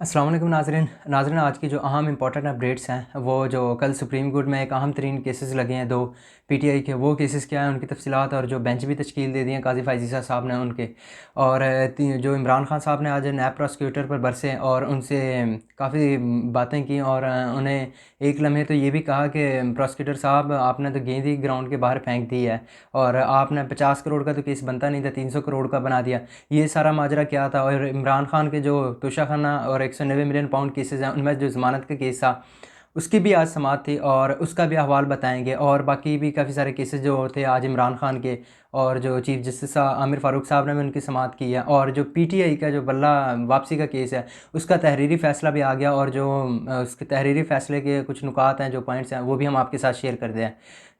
अस्सलाम वालेकुम नाज़रीन आज की जो अहम इंपॉर्टेंट अपडेट्स हैं वो जो कल सुप्रीम कोर्ट में एक अहम तरीन केसेस लगे हैं दो पीटीआई के, वो केसेस क्या हैं, उनकी तफसीलात और जो बेंच भी तश्कील दे दी हैं काजी फायज़ साहब ने उनके। और जो इमरान खान साहब ने आज नैब प्रोसिक्यूटर पर बरसे और उनसे काफ़ी बातें की और उन्हें एक लम्हे तो ये भी कहा कि प्रोसिक्यूटर साहब आपने तो गेंद ही ग्राउंड के बाहर फेंक दी है और आपने 50 करोड़ का तो केस बनता नहीं था, 300 करोड़ का बना दिया। ये सारा माजरा क्या था? और इमरान खान के जो तोशाखाना और 190 मिलियन पाउंड केसेस हैं, उनमें जो ज़मानत का केस था उसकी भी आज समाअत थी और उसका भी अहवाल बताएंगे। और बाकी भी काफ़ी सारे केसेस जो थे आज इमरान खान के, और जो चीफ जस्टिस आमिर फ़ारूक साहब ने भी उनकी समाअत की है। और जो पीटीआई का जो बल्ला वापसी का केस है उसका तहरीरी फ़ैसला भी आ गया, और जो उसके तहरीरी फ़ैसले के कुछ नुकात हैं, जो पॉइंट्स हैं, वो भी हम आपके साथ शेयर कर दें।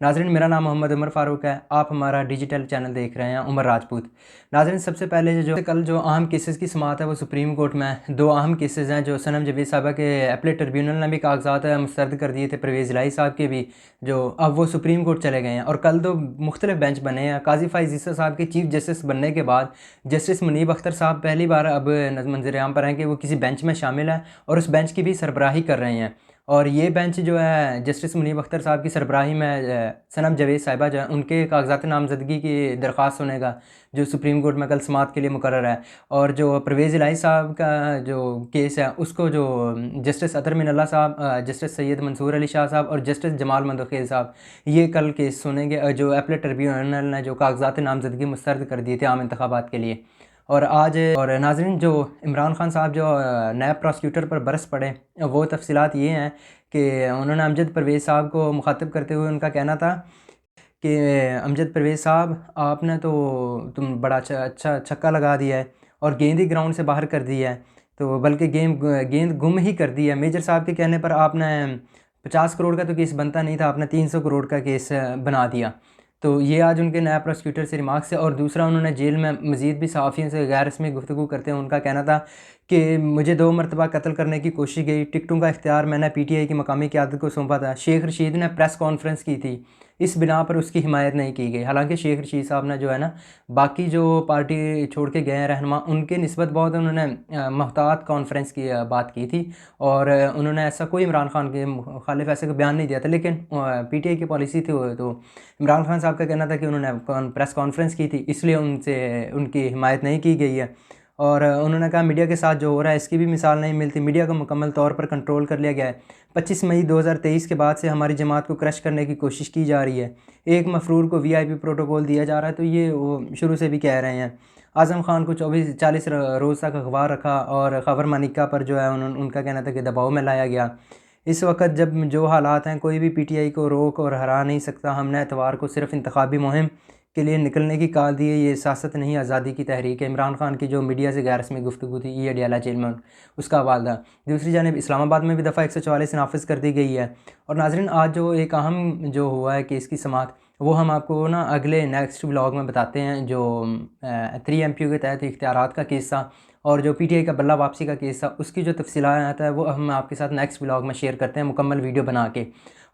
नाज़रीन, मेरा नाम मोहम्मद उमर फ़ारूक है, आप हमारा डिजिटल चैनल देख रहे हैं उमर राजपूत। नाज़रीन, सबसे पहले जो कल जो अहम केसेस की समाअत है वो सुप्रीम कोर्ट में दो अहम केसेस हैं। जो सनम जवेद साहबा के अपीलेट ट्रिब्यूनल ने भी कागजात मुस्तरद कर दिए थे, परवेज़ इलाही साहब के भी, जो अब वो सुप्रीम कोर्ट चले गए हैं। और कल दो मुख्तलिफ बेंच बने हैं। काजी फायज़ साहब के चीफ जस्टिस बनने के बाद जस्टिस मुनीब अख्तर साहब पहली बार अब मंजर-ए-आम पर हैं कि वो किसी बेंच में शामिल हैं और उस बेंच की भी सरबराही कर रहे हैं। और ये बेंच जो है जस्टिस मुनीब अख्तर साहब की सरबराही में सनम जवेद साहिबा जो है उनके कागजात नामजदगी की दरख्वास्त सुनेगा, जो सुप्रीम कोर्ट में कल समाअत के लिए मुकर्रर है। और जो परवेज़ इलाही साहब का जो केस है उसको जो जस्टिस अतर मिनल्ला साहब, जस्टिस सैयद मंसूर अली शाह साहब और जस्टिस जमाल मंदखेल साहब ये कल केस सुनेंगे, जो अपीलेट ट्रिब्यूनल ने जो कागजात नामजदगी मुस्तरद कर दिए थे आम इंतखाबात के लिए। और आज और नाज़रीन, जो इमरान खान साहब जो नैब प्रोसिक्यूटर पर बरस पड़े, वो तफसीलात ये हैं कि उन्होंने अमजद परवेज़ साहब को मुखातिब करते हुए उनका कहना था कि अमजद परवेज़ साहब, आपने तो तुम बड़ा अच्छा छक्का लगा दिया है और गेंद ही ग्राउंड से बाहर कर दी है, तो बल्कि गेंद गुम ही कर दी है। मेजर साहब के कहने पर आपने 50 करोड़ का तो केस बनता नहीं था, आपने 300 करोड़ का केस बना दिया। तो ये आज उनके नया प्रोसिक्यूटर से रिमार्क्स है। और दूसरा, उन्होंने जेल में मज़ीद भी सहाफ़ियों से गैर रस्मी गुफ्तगू करते हैं उनका कहना था कि मुझे 2 मरतबा कत्ल करने की कोशिश गई, टिकटों का इख्तियार मैंने पीटीआई की मकामी क़यादत को सौंपा था। शेख रशीद ने प्रेस कॉन्फ्रेंस की थी, इस बिना पर उसकी हिमायत नहीं की गई। हालांकि शेख रशीद साहब ने जो है ना, बाकी जो पार्टी छोड़ के गए हैं रहनुमा, उनके निस्बत बहुत उन्होंने मोहतात कॉन्फ्रेंस की बात की थी और उन्होंने ऐसा कोई इमरान खान के मुखालिफ ऐसे का बयान नहीं दिया था। लेकिन पीटीआई की पॉलिसी थी वो, तो इमरान खान साहब का कहना था कि उन्होंने प्रेस कॉन्फ्रेंस की थी, इसलिए उनसे उनकी हिमायत नहीं की गई है। और उन्होंने कहा मीडिया के साथ जो हो रहा है इसकी भी मिसाल नहीं मिलती, मीडिया को मुकम्मल तौर पर कंट्रोल कर लिया गया है। 25 मई 2023 के बाद से हमारी जमात को क्रश करने की कोशिश की जा रही है, एक मफरूर को वीआईपी प्रोटोकॉल दिया जा रहा है। तो ये वो शुरू से भी कह रहे हैं। आज़म खान को 24-40 रोज़ तक अखबार रखा और खबर मानिका पर जो है उनका कहना था कि दबाव में लाया गया। इस वक्त जब जो हालात हैं, कोई भी पीटीआई को रोक और हरा नहीं सकता। हमने एतवार को सिर्फ इंतखाबी मुहिम के लिए निकलने की कॉल दी है, ये सियासत नहीं आज़ादी की तहरीक है। इमरान खान की जो मीडिया से गैर रस्मी गुफ्तगू थी, ये अडियाला जेल में उसका हवाला था। दूसरी जानिब इस्लामाबाद में भी दफ़ा 144 नाफिज कर दी गई है। और नाजरीन, आज जो एक अहम जो हुआ है केस की समाअत, वो हम आपको ना अगले नेक्स्ट व्लॉग में बताते हैं। जो 3 MPO के तहत इख्तियारात का केस था और जो पीटीआई का बल्ला वापसी का केस था, उसकी जो तफसीलात है वो हम आपके साथ नेक्स्ट व्लॉग में शेयर करते हैं मुकम्मल वीडियो बना के।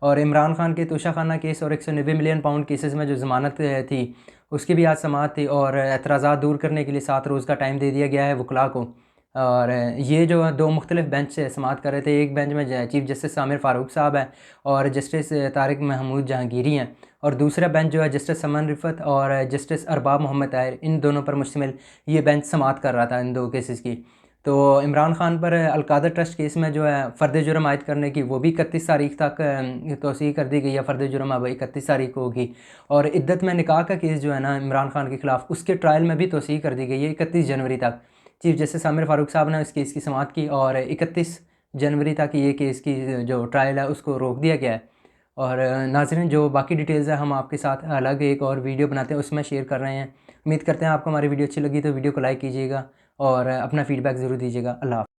और इमरान खान के तोशाखाना केस और 190 मिलियन पाउंड केसेस में जो ज़मानत थी उसकी भी आज समाअत थी और एतराज़ात दूर करने के लिए 7 रोज़ का टाइम दे दिया गया है वकला को। और ये जो है दो मुख्तलिफ बेंच से समाअत कर रहे थे। एक बेंच में चीफ जस्टिस आमिर फ़ारूक साहब हैं और जस्टिस तारिक महमूद जहांगीरी हैं, और दूसरा बेंच जो है जस्टिस समन रिफत और जस्टिस अरबाब मोहम्मद ताहिर, इन दोनों पर मुश्तमिल ये बेंच समाअत कर रहा था इन दो केसेस की। तो इमरान खान पर अलकादर ट्रस्ट केस में जो है फ़र्द जुर्म आयद करने की वो भी 31 तारीख तक तोसीह कर दी गई है। फ़र्द जुर्म अब 31 तारीख को होगी। और इद्दत में निकाह का केस जो है ना इमरान खान के ख़िलाफ़, उसके ट्रायल में भी तोसीह कर दी गई है 31 जनवरी तक। चीफ जस्टिस आमिर फ़ारूक साहब ने इस केस की समाअत की और 31 जनवरी तक ये केस की जो ट्रायल है उसको रोक दिया गया है। और नाज़रीन, जो बाकी डिटेल्स है हम आपके साथ अलग एक और वीडियो बनाते हैं उसमें शेयर कर रहे हैं। उम्मीद करते हैं आपको हमारी वीडियो अच्छी लगी तो वीडियो को लाइक कीजिएगा और अपना फ़ीडबैक ज़रूर दीजिएगा। अल्लाह हाफ़िज़।